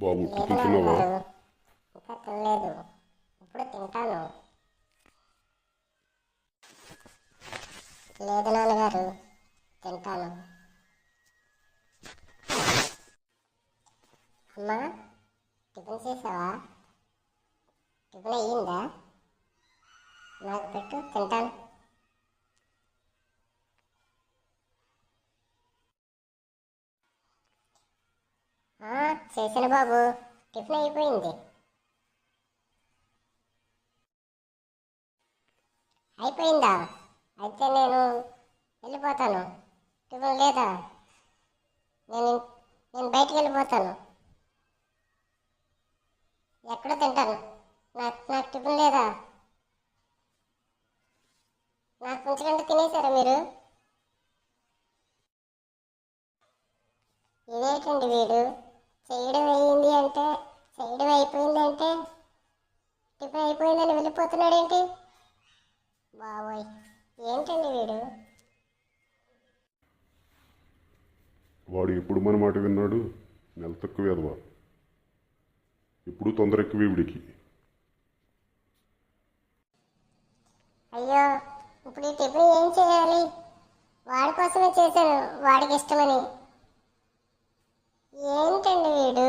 బాబు లేదు టిఫిన్ తిన్నావా? నాన్నగారు, ఇంకా తినలేదు. ఇప్పుడు తింటాను. లేదు నాన్నగారు, తింటాను. అమ్మా, టిఫిన్ చేసావా? టిఫిన్ అయ్యిందా? నాకు పెట్టు, తింటాను. చేసిన బాబు, టిఫిన్ అయిపోయింది. అయిపోయిందా? అయితే నేను వెళ్ళిపోతాను. టిఫిన్ లేదా? నేను నేను బయటికి వెళ్ళిపోతాను. ఎక్కడ తింటాను? నాకు టిఫిన్ లేదా? నాకు ఉంచకుండా తినేసారా మీరు? ఇదేంటండి వీడు చేయడం అయ్యింది అంటే, చేయడం అయిపోయింది అంటే టిఫిన్ అయిపోయిందని వెళ్ళిపోతున్నాడేంటి? బాబోయ్, ఏంటండి వీడు? వాడు ఎప్పుడు మన మాట విన్నాడు? నెల తక్కువ ఎదవా. ఎప్పుడు తొందర ఎక్కువే వీడికి. అయ్యో, ఇప్పుడు ఈ టిఫిన్ ఏం చేయాలి? వాడి కోసమే చేశాను, వాడికి ఇష్టమని. ఏంటండి వీడు?